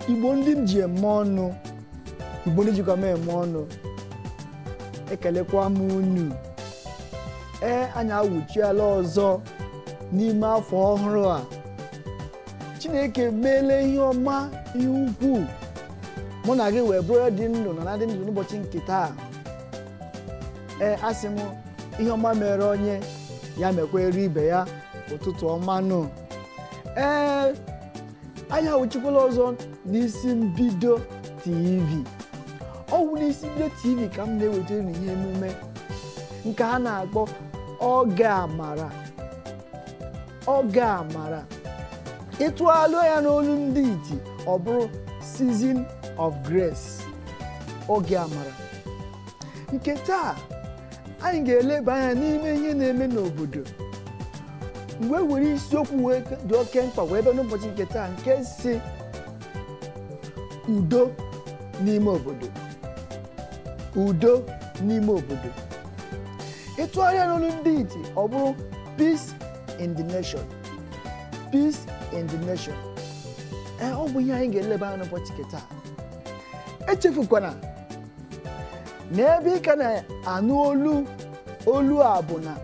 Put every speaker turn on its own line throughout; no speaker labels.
Igbo ndị m ji eme ọnụ, Igbo ndị jikwa m eme ọnụ, ekelekwa m unu. Anyị awụchiela ọzọ n'ime afọ ọhụrụ a. Chineke meela ihe ọma, ihe ukwuu. Mụ na gị wee bụrụ dị ndụ na dị ndụ n'ụbọchị nke taa. Asị m ihe ọma mere onye ya mekwere ibe ya ụtụtụ ọma nụ. Anyị awụchikwala ọzọ n'isi mbido TV. Ọ bụ n'isi mbido TV ka m na-ewetara n'ihe emume nke a na-akpọ oge amara. Oge amara. Ịtụalụ ya n'olu ndị iti, ọ bụrụ season of grace. Oge amara. Nke taa anyị ga-eleba anya n'ime ihe na-eme n'obodo. Mgbe were isiokwu wee dị oke mkpa wee ebe n'ụbọchị nke taa, nke si udo n'ime obodo. Udo n'ime obodo. Ịtụgharịa n'olu ndị iti, ọ bụrụ peace in the nation. Peace in the nation. Ọ bụ ihe anyị ga-eleba anya n'ụbọchị nke taa. Echefukwana na ebe ị ka na-anụ olu a bụ na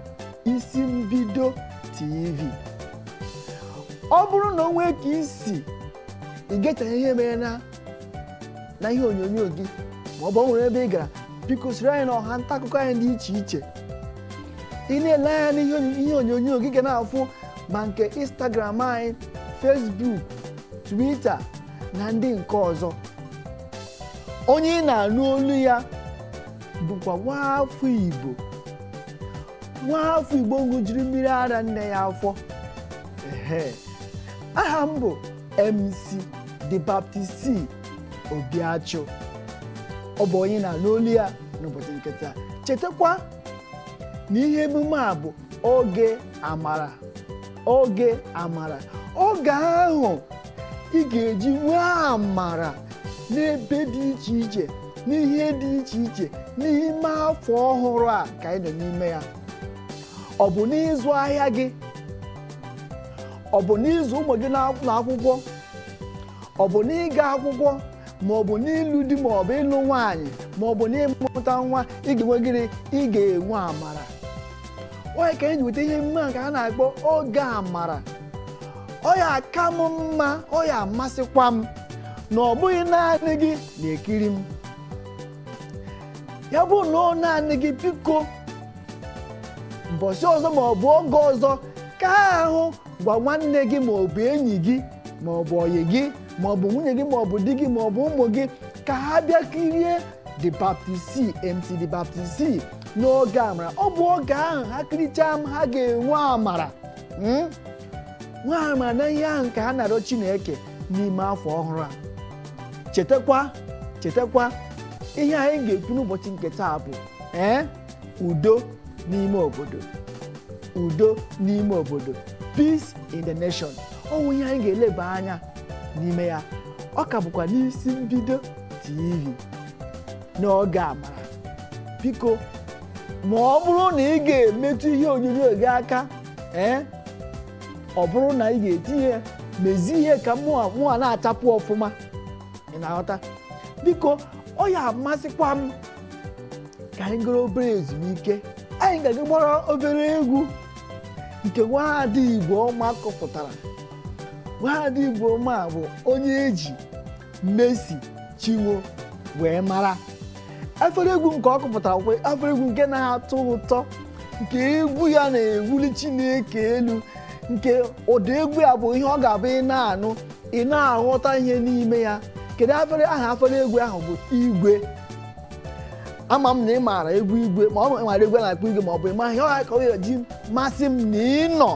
isi mbido TV. Ọ bụrụ na o nwee ka isi igechaghị ihe mere na ihe onyonyo gị, ma ọ bụ nwere ebe ị gara, biko siri anyị na ọha nta akụkọ anyị dị iche iche. Ị na-ele anya n'ihe onyonyo gị ga na-afụ ma nke Instagram anyị, Facebook, Twitter na ndị nke ọzọ. Onye ị na-anụ olu ya bụkwa nwaafọ Igbo. Nwaafọ Igbo ṅụjiri mmiri ara nne ya afọ. Aha m bụ MC The Baptist Obiachọ. Ọ bụ onye na-anụ olu ya n'ụbọchị nke taa. Chetakwa na ihe emume a bụ oge amara. Oge amara. Oge ahụ ị ga-eji nwee amara n'ebe dị iche iche, n'ihe dị iche iche, n'ime afọ ọhụrụ a ka anyị nọ n'ime ya. Ọ bụ n'ịzụ ahịa gị, ọ bụ n'ịzụ ụmụ gị n'akwụkwọ, ọ bụ n'ịga akwụkwọ, ma ọ bụ n'ịlụ di, ma ọ bụ ịlụ nwaanyị, ma ọ bụ n'ịmụta nwa, ị ga-enwe amara. Onye ka anyị ji weta ihe mma nke a na-akpọ oge amara. Ọ ya aka m mma, ọ ya amasịkwa m na ọ bụghị naanị gị na-ekiri m. Ya bụ na ọ naanị gị, biko mbọsị ọzọ ma ọ bụ oge ọzọ ka ahụ gwa nwanne gị, ma ọ bụ enyi gị, ma ọ bụ ọyị gị, ma ọ bụ nwunye gị, ma ọ bụ di gị, ma ọ bụ ụmụ gị, ka ha bịa kirie The Baptist, MC The Baptist n'oge amara. Ọ bụ oge ahụ ha kirichaa m, ha ga-enwe amara. Nwe amara na ihe ahụ ka ha na-arịọ Chineke n'ime afọ ọhụrụ a. Chetakwa ihe anyị ga-ekwu n'ụbọchị nke taa bụ udo n'ime obodo. Udo n'ime obodo. Peace in the nation. Ọ bụ ihe anyị ga-eleba anya n'ime ya. Ọ ka bụkwa n'isi mbido TV n'oge amara. Biko, ma ọ bụrụ na ị ga-emetụ ihe onyonyo gị aka, ọ bụrụ na ị ga-etinye mezie ihe ka mụa na-achapụ ọfụma, ị na-aghọta? Biko, ọ ya amasịkwa m ka anyị gara obere ezumike. Anyị ga-aga gbara obere egwu nke nwaada Igbo ọma kọpụtara. Nwaada Igbo ọma bụ onye eji Messi Chinwo wee mara. Afere egwu nke ọ kọpụtara bụ afere egwu nke na-atọ ụtọ, nke egwu ya na-ewuli Chineke elu, nke ụdị egwu ya bụ ihe ọ ga-abụ ị na-anụ, ị na-aghọta ihe n'ime ya. Kedu aha afere egwu ahụ bụ Igwe. Ama m na ị maara egwu Igwe, ma ọ bụ ịmara egwu a na-akpọ Igwe, ma ọ bụ ịma ihe ọ ka ọ ji masị m na ị nọ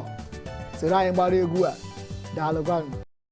soro anyị gbara egwu a. Daalụ gwanụ.